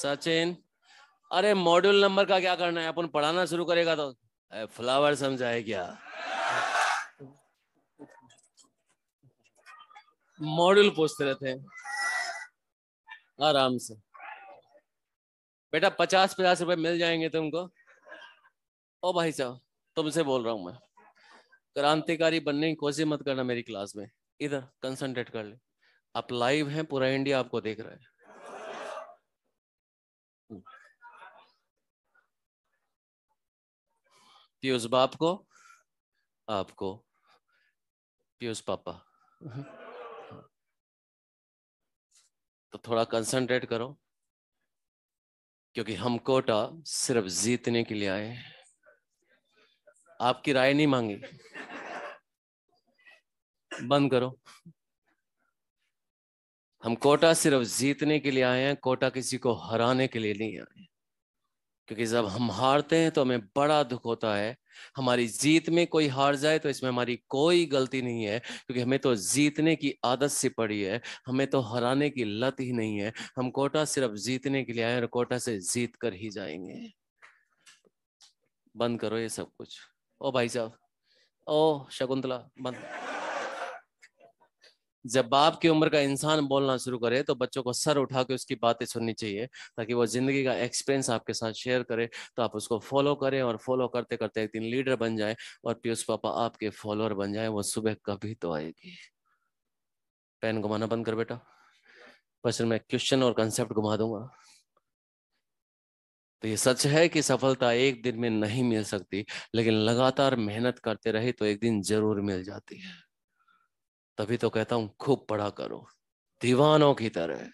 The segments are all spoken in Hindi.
सचिन, अरे मॉड्यूल नंबर का क्या करना है, अपन पढ़ाना शुरू करेगा तो फ्लावर समझाए क्या? मॉड्यूल पूछते रहते हैं आराम से। बेटा 50-50 रुपए मिल जाएंगे तुमको। ओ भाई साहब, तुमसे बोल रहा हूं मैं, क्रांतिकारी बनने की कोशिश मत करना मेरी क्लास में। इधर कंसंट्रेट कर ले। आप लाइव हैं, पूरा इंडिया आपको देख रहा है। पीयूष बाप को, आपको, पीयूष पापा, तो थोड़ा कंसंट्रेट करो, क्योंकि हम कोटा सिर्फ जीतने के लिए आए हैं। आपकी राय नहीं मांगी। बंद करो। हम कोटा सिर्फ जीतने के लिए आए हैं, कोटा किसी को हराने के लिए नहीं आए। क्योंकि जब हम हारते हैं तो हमें बड़ा दुख होता है। हमारी जीत में कोई हार जाए तो इसमें हमारी कोई गलती नहीं है, क्योंकि हमें तो जीतने की आदत सी पड़ी है, हमें तो हराने की लत ही नहीं है। हम कोटा सिर्फ जीतने के लिए आए और कोटा से जीत कर ही जाएंगे। बंद करो ये सब कुछ। ओ भाई साहब, ओ शकुंतला, बंद। जब बाप की उम्र का इंसान बोलना शुरू करे तो बच्चों को सर उठा के उसकी बातें सुननी चाहिए, ताकि वो जिंदगी का एक्सपीरियंस आपके साथ शेयर करे, तो आप उसको फॉलो करें और फॉलो करते करते एक दिन लीडर बन जाए और पीयूष पापा आपके फॉलोअर बन जाए। वो सुबह कभी तो आएगी। पेन घुमाना बंद कर बेटा, बस मैं क्वेश्चन और कंसेप्ट घुमा दूंगा। तो ये सच है कि सफलता एक दिन में नहीं मिल सकती, लेकिन लगातार मेहनत करते रहे तो एक दिन जरूर मिल जाती है। तभी तो कहता हूं खूब पढ़ा करो, दीवानों की तरह।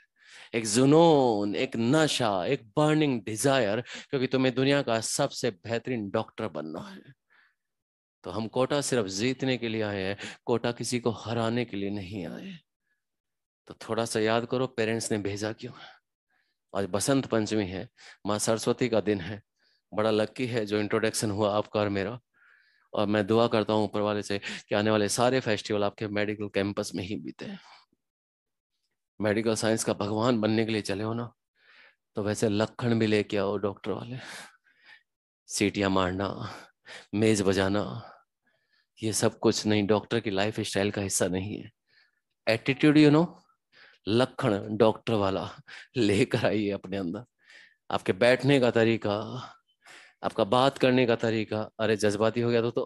एक जुनून, एक नशा, एक बर्निंग डिजायर, क्योंकि तुम्हें दुनिया का सबसे बेहतरीन डॉक्टर बनना है। तो हम कोटा सिर्फ जीतने के लिए आए हैं, कोटा किसी को हराने के लिए नहीं आए। तो थोड़ा सा याद करो, पेरेंट्स ने भेजा क्यों। आज बसंत पंचमी है, माँ सरस्वती का दिन है। बड़ा लकी है जो इंट्रोडक्शन हुआ आपका और मेरा। और मैं दुआ करता हूँ ऊपर वाले से कि आने वाले सारे फेस्टिवल आपके मेडिकल कैंपस में ही बीते। मेडिकल साइंस का भगवान बनने के लिए चले हो ना, तो वैसे लक्षण भी लेके आओ डॉक्टर वाले। सीटियां मारना, मेज बजाना, ये सब कुछ नहीं, डॉक्टर की लाइफ स्टाइल का हिस्सा नहीं है। एटीट्यूड लक्षण डॉक्टर वाला लेकर आइए अपने अंदर। आपके बैठने का तरीका, आपका बात करने का तरीका, अरे जज्बाती हो गया तो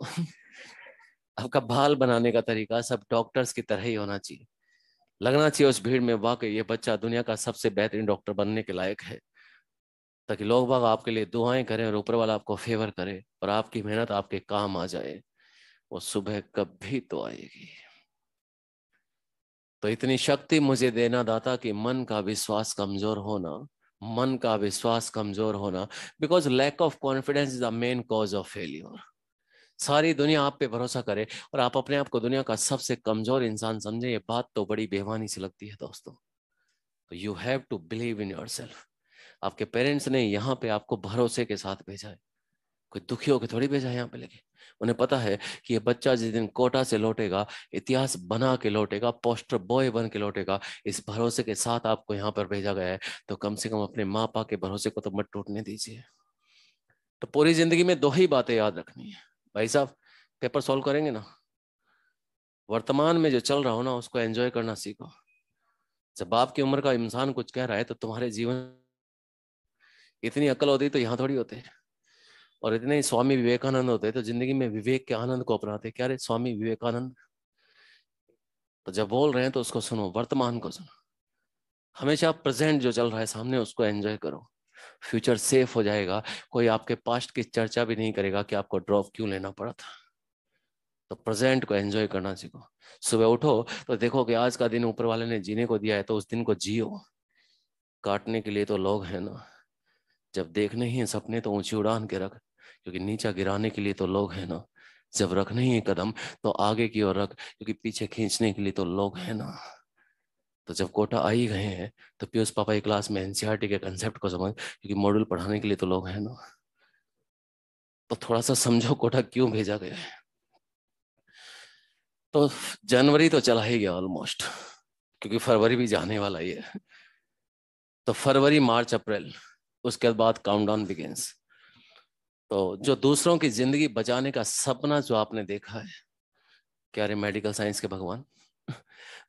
आपका बाल बनाने का तरीका सब डॉक्टर्स की तरह ही होना चाहिए। लगना चाहिए उस भीड़ में वाकई ये बच्चा दुनिया का सबसे बेहतरीन डॉक्टर बनने के लायक है, ताकि लोग बाग आपके लिए दुआएं करें और ऊपर वाला आपको फेवर करे और आपकी मेहनत आपके काम आ जाए। वो सुबह कभी तो आएगी। तो इतनी शक्ति मुझे देना दाता कि मन का विश्वास कमजोर होना, मन का विश्वास कमजोर होना, because lack of confidence is the main cause of failure. सारी दुनिया आप पे भरोसा करे और आप अपने आप को दुनिया का सबसे कमजोर इंसान समझे, ये बात तो बड़ी बेईमानी सी लगती है दोस्तों। तो you have to believe in yourself. आपके पेरेंट्स ने यहाँ पे आपको भरोसे के साथ भेजा है, कोई दुखी होकर थोड़ी भेजा है यहाँ पे लेके। उन्हें पता है कि ये बच्चा जिस दिन कोटा से लौटेगा, इतिहास बना के लौटेगा, पोस्टर बॉय बन के लौटेगा। इस भरोसे के साथ आपको यहाँ पर भेजा गया है, तो कम से कम अपने माँ बाप के भरोसे को तो मत टूटने दीजिए। तो पूरी जिंदगी में दो ही बातें याद रखनी है भाई साहब। पेपर सॉल्व करेंगे ना, वर्तमान में जो चल रहा हो ना उसको एंजॉय करना सीखो। जब बाप की उम्र का इंसान कुछ कह रहा है तो तुम्हारे जीवन, इतनी अकल होती तो यहाँ थोड़ी होते, और इतने ही स्वामी विवेकानंद होते तो जिंदगी में विवेक के आनंद को अपनाते। क्या रे स्वामी विवेकानंद। तो जब बोल रहे हैं तो उसको सुनो, वर्तमान को सुनो। हमेशा प्रेजेंट जो चल रहा है सामने उसको एंजॉय करो। फ्यूचर सेफ हो जाएगा। कोई आपके पास्ट की चर्चा भी नहीं करेगा कि आपको ड्रॉप क्यों लेना पड़ा था। तो प्रेजेंट को एंजॉय करना सीखो। सुबह उठो तो देखो कि आज का दिन ऊपर वाले ने जीने को दिया है, तो उस दिन को जियो। काटने के लिए तो लोग हैं ना, जब देखने ही है सपने तो ऊंची उड़ान के रख, क्योंकि नीचा गिराने के लिए तो लोग हैं ना। जब रखने ही है कदम तो आगे की ओर रख, क्योंकि पीछे खींचने के लिए तो लोग हैं ना। तो जब कोटा आ ही गए हैं तो पीयूष पापा की क्लास में एनसीईआरटी के कंसेप्ट को समझ, क्योंकि मॉड्यूल पढ़ाने के लिए तो लोग हैं ना। तो थोड़ा सा समझो कोटा क्यों भेजा गया है। तो जनवरी तो चला ही गया ऑलमोस्ट, क्योंकि फरवरी भी जाने वाला ही है। तो फरवरी मार्च अप्रैल उसके बाद काउंटडाउन बिगिंस। तो जो दूसरों की जिंदगी बचाने का सपना जो आपने देखा है, क्या रे मेडिकल साइंस के भगवान,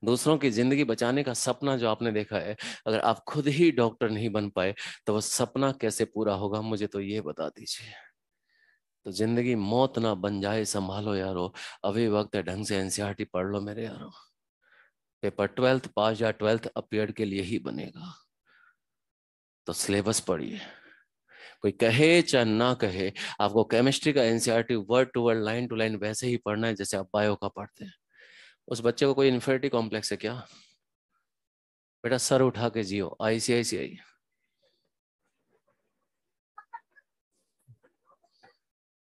दूसरों की जिंदगी बचाने का सपना जो आपने देखा है, अगर आप खुद ही डॉक्टर नहीं बन पाए तो वो सपना कैसे पूरा होगा, मुझे तो ये बता दीजिए। तो जिंदगी मौत ना बन जाए, संभालो यारो, अभी वक्त है, ढंग से एनसीईआरटी पढ़ लो मेरे यारो। पेपर 12th पास या 12th अपीयर्ड के लिए ही बनेगा, तो सिलेबस पढ़िए। कोई कहे चाहे ना कहे, आपको केमिस्ट्री का NCERT word to word, line to line वैसे ही पढ़ना है जैसे आप बायो का पढ़ते हैं। उस बच्चे को कोई इन्फिनिटी कॉम्प्लेक्स है क्या? बेटा सर उठा के जियो, आईसीआईसीआई।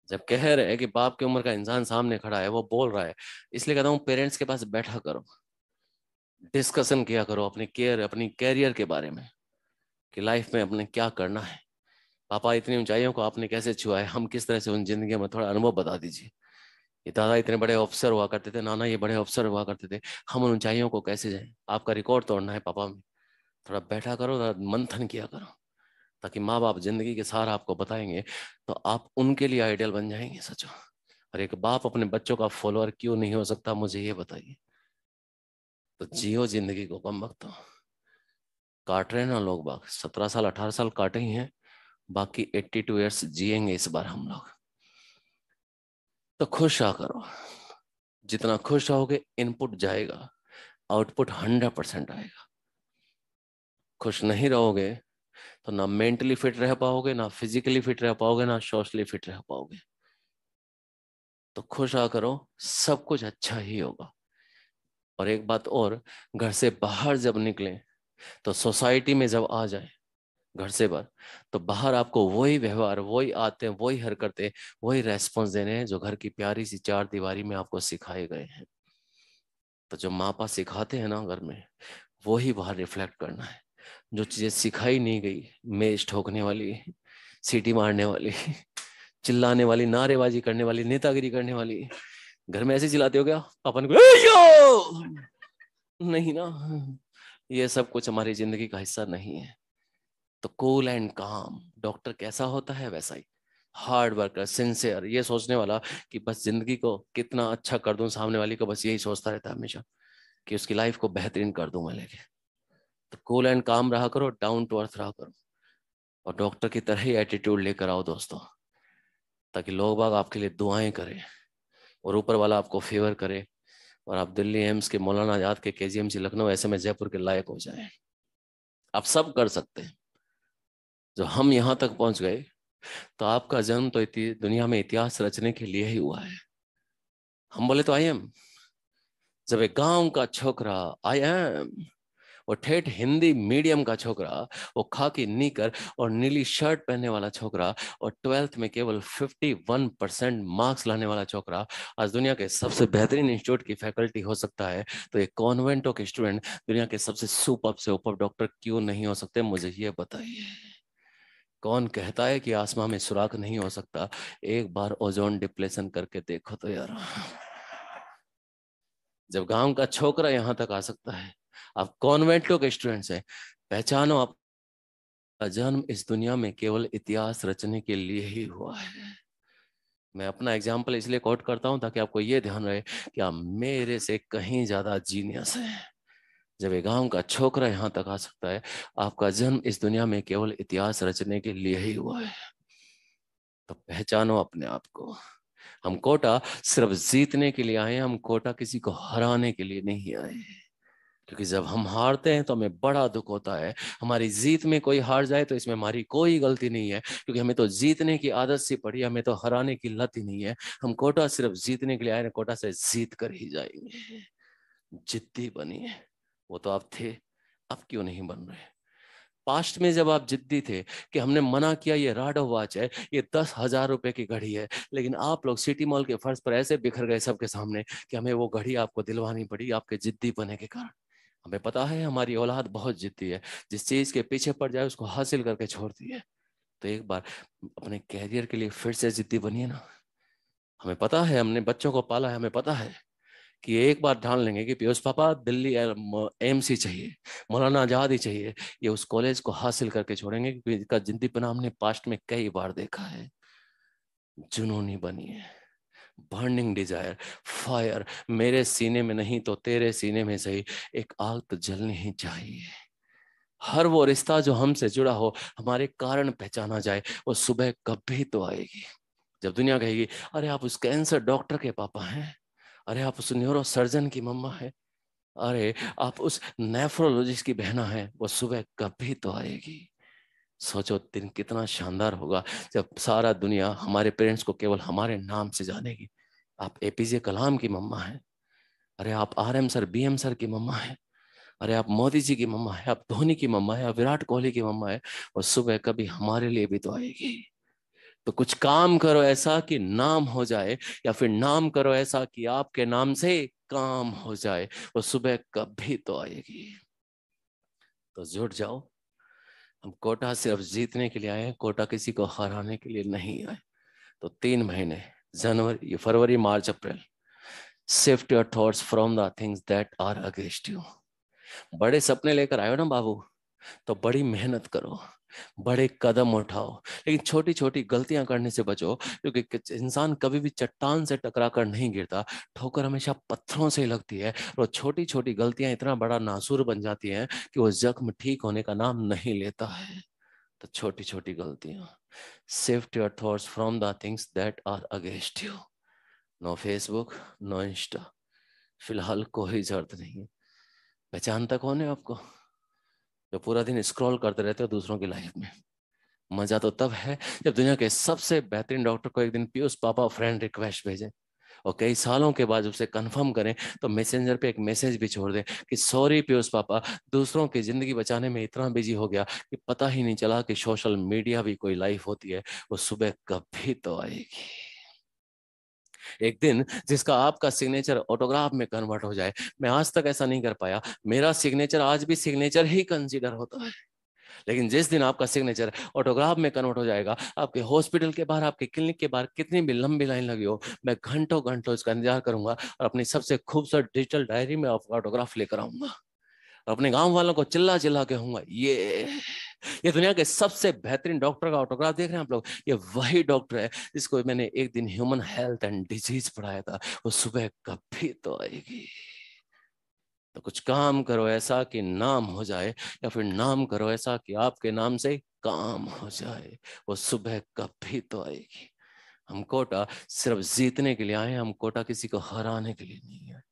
जब कह रहे हैं कि बाप की उम्र का इंसान सामने खड़ा है, वो बोल रहा है, इसलिए कहता हूँ पेरेंट्स के पास बैठा करो, डिस्कशन किया करो अपनी केयर, अपनी कैरियर के बारे में, कि लाइफ में अपने क्या करना है। पापा इतनी ऊंचाइयों को आपने कैसे छुआ है, हम किस तरह से उन जिंदगी में, थोड़ा अनुभव बता दीजिए। ये दादा इतने बड़े ऑफिसर हुआ करते थे, नाना ये बड़े ऑफिसर हुआ करते थे, हम उन ऊंचाइयों को कैसे जाएं? आपका रिकॉर्ड तोड़ना है पापा में, थोड़ा बैठा करो, थोड़ा मंथन किया करो, ताकि माँ बाप जिंदगी के सार आपको बताएंगे तो आप उनके लिए आइडियल बन जाएंगे सचो। और एक बाप अपने बच्चों का फॉलोअर क्यों नहीं हो सकता, मुझे ये बताइए। तो जियो जिंदगी को, कम वक्त काट रहे हैं ना लोग बाग, 17 साल 18 साल काटे ही हैं, बाकी 82 ईयर्स जिएंगे इस बार हम लोग। तो खुश आ करो, जितना खुश रहोगे इनपुट जाएगा, आउटपुट 100% आएगा। खुश नहीं रहोगे तो ना मेंटली फिट रह पाओगे, ना फिजिकली फिट रह पाओगे, ना सोशली फिट रह पाओगे। तो खुश आ करो, सब कुछ अच्छा ही होगा। और एक बात और, घर से बाहर जब निकले तो सोसाइटी में जब आ जाए, घर से बाहर, तो बाहर आपको वही व्यवहार, वही आते, वही हरकतें, वही रेस्पॉन्स देने हैं जो घर की प्यारी सी चार दीवारी में आपको सिखाए गए हैं। तो जो माँ बाप सिखाते हैं ना घर में, वही बाहर रिफ्लेक्ट करना है। जो चीजें सिखाई नहीं गई, मेज ठोकने वाली, सीटी मारने वाली, चिल्लाने वाली, नारेबाजी करने वाली, नेतागिरी करने वाली, घर में ऐसे चिल्लाते हो क्या पापा ने, नहीं ना, ये सब कुछ हमारी जिंदगी का हिस्सा नहीं है। तो कूल एंड काम डॉक्टर कैसा होता है, वैसा ही हार्ड वर्कर, सिंसियर, ये सोचने वाला कि बस जिंदगी को कितना अच्छा कर दूं, सामने वाली को बस यही सोचता रहता है हमेशा कि उसकी लाइफ को बेहतरीन कर दूं मैं लेके। तो कूल एंड काम रहा करो, डाउन टू अर्थ रहा करो, और डॉक्टर की तरह ही एटीट्यूड लेकर आओ दोस्तों, ताकि लोग बाग आपके लिए दुआएं करें और ऊपर वाला आपको फेवर करे, और आप दिल्ली एम्स के, मौलाना आजाद के, केजीएमसी लखनऊ, ऐसे में जयपुर के लायक हो जाए। आप सब कर सकते हैं। जो हम यहाँ तक पहुंच गए, तो आपका जन्म तो दुनिया में इतिहास रचने के लिए ही हुआ है। हम बोले तो आई एम, जब एक गांव का छोकरा, आई एम, वो ठेठ हिंदी मीडियम का छोकरा, वो खाकी निकर और नीली शर्ट पहनने वाला छोकरा, और 12th में केवल 51% मार्क्स लाने वाला छोकरा आज दुनिया के सबसे बेहतरीन इंस्टीट्यूट की फैकल्टी हो सकता है, तो एक कॉन्वेंटो के स्टूडेंट दुनिया के सबसे सुपर से ऊपर डॉक्टर क्यों नहीं हो सकते, मुझे ये बताइए। कौन कहता है कि आसमां में सुराख नहीं हो सकता? एक बार ओजोन डिप्लेशन करके देखो तो यार। जब गांव का छोकरा यहां तक आ सकता है, आप कॉन्वेंटो के स्टूडेंट्स हैं, पहचानो आपका जन्म इस दुनिया में केवल इतिहास रचने के लिए ही हुआ है। मैं अपना एग्जाम्पल इसलिए कोट करता हूं ताकि आपको ये ध्यान रहे कि आप मेरे से कहीं ज्यादा जीनियस हैं। जब एक गांव का छोकरा यहां तक आ सकता है, आपका जन्म इस दुनिया में केवल इतिहास रचने के लिए ही हुआ है। तो पहचानो अपने आप को। हम कोटा सिर्फ जीतने के लिए आए हैं, हम कोटा किसी को हराने के लिए नहीं आए हैं। क्योंकि जब हम हारते हैं तो हमें बड़ा दुख होता है, हमारी जीत में कोई हार जाए तो इसमें हमारी कोई गलती नहीं है, क्योंकि हमें तो जीतने की आदत सी पड़ी, हमें तो हराने की लत ही नहीं है। हम कोटा सिर्फ जीतने के लिए आए हैं, कोटा से जीत कर ही जाएंगे। जिद्दी बनिए, वो तो आप थे, अब क्यों नहीं बन रहे? पास्ट में जब आप जिद्दी थे कि हमने मना किया ये राडो वॉच है, ये 10,000 रुपए की घड़ी है, लेकिन आप लोग सिटी मॉल के फर्श पर ऐसे बिखर गए सबके सामने कि हमें वो घड़ी आपको दिलवानी पड़ी आपके जिद्दी बने के कारण। हमें पता है हमारी औलाद बहुत जिद्दी है, जिस चीज के पीछे पड़ जाए उसको हासिल करके छोड़ती है। तो एक बार अपने कैरियर के लिए फिर से जिद्दी बनिए ना। हमें पता है, हमने बच्चों को पाला है, हमें पता है कि एक बार ठान लेंगे कि पीयूष पापा दिल्ली एमसी चाहिए, मौलाना आजाद ही चाहिए, ये उस कॉलेज को हासिल करके छोड़ेंगे, क्योंकि इसका जिंदगी बना हमने पास्ट में कई बार देखा है। जुनूनी बनी है, बर्निंग डिजायर, फायर, मेरे सीने में नहीं तो तेरे सीने में सही, एक आग तो जलनी ही चाहिए। हर वो रिश्ता जो हमसे जुड़ा हो, हमारे कारण पहचाना जाए, वो सुबह कभी तो आएगी जब दुनिया कहेगी अरे आप उस कैंसर डॉक्टर के पापा हैं, अरे आप उस न्यूरो सर्जन की मम्मा है, अरे आप उस नेफ्रोलॉजिस्ट की बहना है। वो सुबह कभी तो आएगी। सोचो दिन कितना शानदार होगा जब सारा दुनिया हमारे पेरेंट्स को केवल हमारे नाम से जानेगी। आप एपीजे कलाम की मम्मा हैं, अरे आप आरएम सर बीएम सर की मम्मा है, अरे आप मोदी जी की मम्मा है, आप धोनी की मम्मा है, आप विराट कोहली की मम्मा है। और सुबह कभी हमारे लिए भी तो आएगी। तो कुछ काम करो ऐसा कि नाम हो जाए, या फिर नाम करो ऐसा कि आपके नाम से काम हो जाए। वो सुबह कभी तो आएगी। तो जुट जाओ। हम कोटा सिर्फ जीतने के लिए आए हैं, कोटा किसी को हराने के लिए नहीं आए। तो 3 महीने, जनवरी फरवरी मार्च अप्रैल, shift your thoughts from the things that are against you. बड़े सपने लेकर आयो ना बाबू, तो बड़ी मेहनत करो, बड़े कदम उठाओ, लेकिन छोटी छोटी गलतियां करने से बचो, क्योंकि इंसान कभी भी चट्टान से टकरा कर नहीं गिरता, ठोकर हमेशा पत्थरों से ही लगती है। और छोटी छोटी गलतियां इतना बड़ा नासूर बन जाती हैं कि वो जख्म ठीक होने का नाम नहीं लेता है। तो छोटी छोटी गलतियां, shift your thoughts from the things that are against you. No Facebook, no Insta, फिलहाल कोई जरूरत नहीं है। पहचानता कौन है आपको? जो पूरा दिन स्क्रॉल करते रहते हो दूसरों की लाइफ में। मजा तो तब है जब दुनिया के सबसे बेहतरीन डॉक्टर को एक दिन पीयूष पापा फ्रेंड रिक्वेस्ट भेजें, और कई सालों के बाद उसे कंफर्म करें तो मैसेंजर पे एक मैसेज भी छोड़ दें कि सॉरी पीयूष पापा, दूसरों की जिंदगी बचाने में इतना बिजी हो गया कि पता ही नहीं चला कि सोशल मीडिया भी कोई लाइफ होती है। वो सुबह कभी तो आएगी, एक दिन जिसका आपका सिग्नेचर ऑटोग्राफ में कन्वर्ट हो जाए। मैं आज तक ऐसा नहीं कर पाया, मेरा सिग्नेचर आज भी सिग्नेचर ही कंसीडर होता है। लेकिन जिस दिन आपका सिग्नेचर ऑटोग्राफ में कन्वर्ट हो जाएगा, आपके हॉस्पिटल के बाहर, आपके क्लिनिक के बाहर कितनी भी लंबी लाइन लगी हो, मैं घंटों घंटों इसका इंतजार करूंगा और अपनी सबसे खूबसूरत डिजिटल डायरी में ऑटोग्राफ लेकर आऊंगा। और अपने गांव वालों को चिल्ला चिल्ला के कहूंगा, ये दुनिया के सबसे बेहतरीन डॉक्टर का ऑटोग्राफ देख रहे हैं आप लोग, ये वही डॉक्टर है जिसको मैंने एक दिन ह्यूमन हेल्थ एंड डिजीज पढ़ाया था। वो सुबह कभी तो आएगी। तो कुछ काम करो ऐसा कि नाम हो जाए, या फिर नाम करो ऐसा कि आपके नाम से काम हो जाए। वो सुबह कभी तो आएगी। हम कोटा सिर्फ जीतने के लिए आए हैं, हम कोटा किसी को हराने के लिए नहीं है।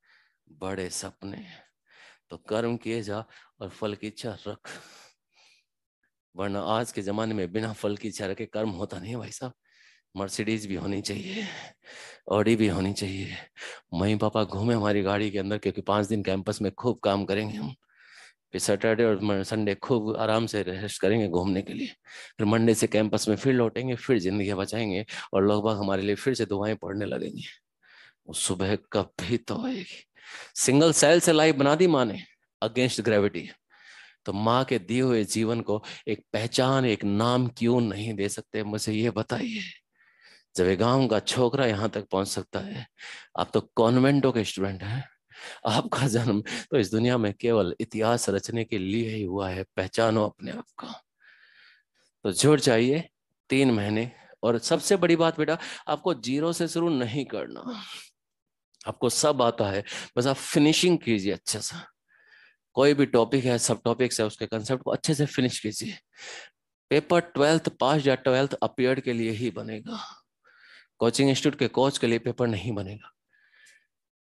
बड़े सपने हैं तो कर्म किए जा और फल की इच्छा रख, वरना आज के जमाने में बिना फल की इच्छा रखे कर्म होता नहीं है भाई साहब। मर्सिडीज भी होनी चाहिए, ऑडी भी होनी चाहिए। मम्मी पापा घूमे हमारी गाड़ी के अंदर, क्योंकि 5 दिन कैंपस में खूब काम करेंगे हम। फिर सैटरडे और संडे खूब आराम से रेस्ट करेंगे घूमने के लिए। फिर मंडे से कैंपस में फिर लौटेंगे, फिर जिंदगी बचाएंगे, और लोग बाग हमारे लिए फिर से दुआएं पढ़ने लगेंगे। वो सुबह कभी तो आएगी। सिंगल सेल से लाइफ बना दी माँ ने, अगेंस्ट ग्रेविटी। तो माँ के दिए हुए जीवन को एक पहचान, एक नाम क्यों नहीं दे सकते, मुझे ये बताइए। जब एक गांव का छोकरा यहाँ तक पहुंच सकता है, आप तो कॉन्वेंटों के स्टूडेंट हैं। आपका जन्म तो इस दुनिया में केवल इतिहास रचने के लिए ही हुआ है। पहचानो अपने आप को। तो जोर चाहिए 3 महीने। और सबसे बड़ी बात बेटा, आपको जीरो से शुरू नहीं करना, आपको सब आता है, बस आप फिनिशिंग कीजिए अच्छे से। कोई भी टॉपिक है, सब टॉपिक्स है, उसके कंसेप्ट को अच्छे से फिनिश कीजिए। पेपर 12th पास या 12th अपीयर्ड के लिए ही बनेगा, कोचिंग इंस्टीट्यूट के कोच के लिए पेपर नहीं बनेगा।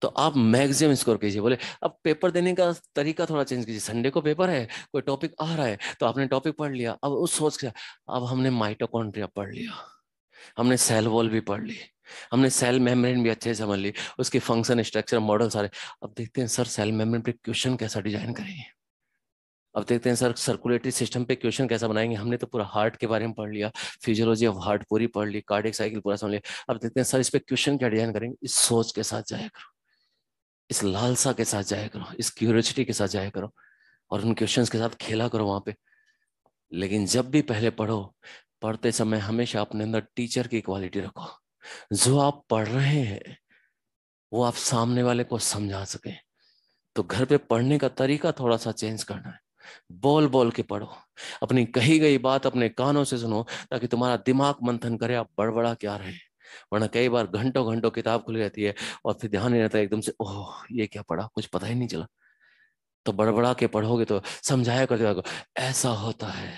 तो आप मैक्सिमम स्कोर कीजिए। बोले अब पेपर देने का तरीका थोड़ा चेंज कीजिए, संडे को पेपर है, कोई टॉपिक आ रहा है तो आपने टॉपिक पढ़ लिया, अब उस सोच के अब हमने माइटोकॉन्ड्रिया पढ़ लिया, हमने सेल वॉल भी पढ़ ली, हमने सेल मेम्ब्रेन भी अच्छे से समझ ली, उसके फंक्शन स्ट्रक्चर मॉडल सारे। अब देखते हैं सर सेल मेम्ब्रेन पे क्वेश्चन कैसा डिजाइन करेंगे, अब देखते हैं सर सर्कुलेटरी सिस्टम पे क्वेश्चन कैसा बनाएंगे। हमने तो पूरा हार्ट के बारे में पढ़ लिया, फिजियोलॉजी ऑफ हार्ट पूरी पढ़ ली, कार्डियक साइकिल पूरा समझ लिया। अब देखते हैं सर इस पे क्वेश्चन क्या डिजाइन करेंगे। इस सोच के साथ जाया करो, इस लालसा के साथ जाया करो, इस क्यूरियोसिटी के साथ जाया करो, और उन क्वेश्चंस के साथ खेला करो वहां पे। लेकिन जब भी पहले पढ़ो, पढ़ते समय हमेशा अपने अंदर टीचर की क्वालिटी रखो। जो आप पढ़ रहे हैं वो आप सामने वाले को समझा सके। तो घर पे पढ़ने का तरीका थोड़ा सा चेंज करना है। बोल बोल के पढ़ो, अपनी कही गई बात अपने कानों से सुनो, ताकि तुम्हारा दिमाग मंथन करे आप बड़बड़ा क्या रहे। वरना कई बार घंटों घंटों किताब खुली रहती है और फिर ध्यान नहीं रहता, एकदम से ओह ये क्या पढ़ा, कुछ पता ही नहीं चला। तो बड़बड़ा के पढ़ोगे तो समझाया करते हो, ऐसा होता है,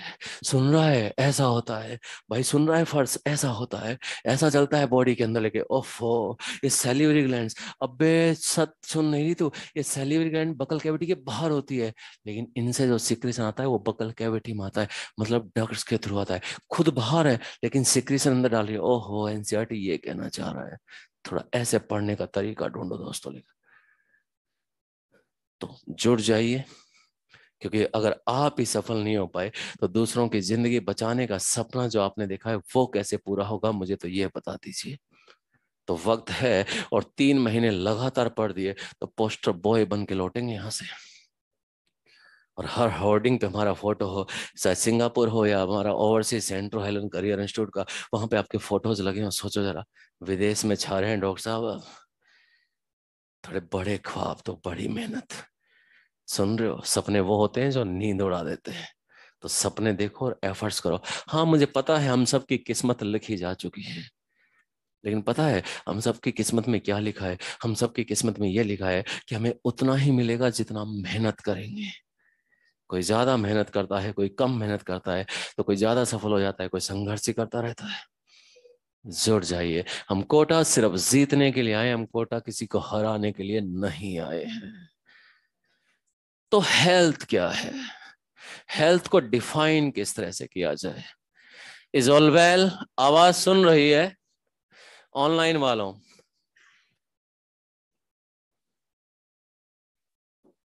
सुन रहा है, ऐसा होता है, भाई सुन रहा है फर्स्ट, ऐसा होता है, ऐसा चलता है बॉडी के अंदर लेके। ओफो, ये सैलिवरी ग्लैंड्स, अबे सच सुन नहीं रही तू, ये सैलिवरी ग्लैंड बकल कैविटी के बाहर होती है, लेकिन इनसे जो सिक्रीशन आता है वो बकल कैविटी में आता है, मतलब डक्ट्स के थ्रू आता है। खुद बाहर है लेकिन सिक्रीशन अंदर डाल रही है। ओहो, एनसीईआरटी ये कहना चाह रहा है। थोड़ा ऐसे पढ़ने का तरीका ढूंढो दोस्तों। लेकर तो जुड़ जाइए, क्योंकि अगर आप ही सफल नहीं हो पाए तो दूसरों की जिंदगी बचाने का सपना जो आपने देखा है वो कैसे पूरा होगा, मुझे तो ये बता दीजिए। तो वक्त है, और 3 महीने लगातार पढ़ दिए तो पोस्टर बॉय बन के लौटेंगे यहाँ से। और हर होर्डिंग पे हमारा फोटो हो, चाहे सिंगापुर हो या हमारा ओवरसीज सेंट्रो हेलन करियर इंस्टीट्यूट का, वहां पे आपके फोटोज लगे हो। सोचो जरा, विदेश में छा रहे हैं डॉक्टर साहब, थोड़े बड़े ख्वाब तो बड़ी मेहनत। सुन रहे हो, सपने वो होते हैं जो नींद उड़ा देते हैं। तो सपने देखो और एफर्ट्स करो। हाँ मुझे पता है हम सबकी किस्मत लिखी जा चुकी है, लेकिन पता है हम सबकी किस्मत में क्या लिखा है? हम सबकी किस्मत में यह लिखा है कि हमें उतना ही मिलेगा जितना हम मेहनत करेंगे। कोई ज्यादा मेहनत करता है, कोई कम मेहनत करता है, तो कोई ज्यादा सफल हो जाता है, कोई संघर्ष ही करता रहता है। जुड़ जाइए। हम कोटा सिर्फ जीतने के लिए आए, हम कोटा किसी को हराने के लिए नहीं आए हैं। तो हेल्थ क्या है? हेल्थ को डिफाइन किस तरह से किया जाए? Is all well? आवाज सुन रही है ऑनलाइन वालों?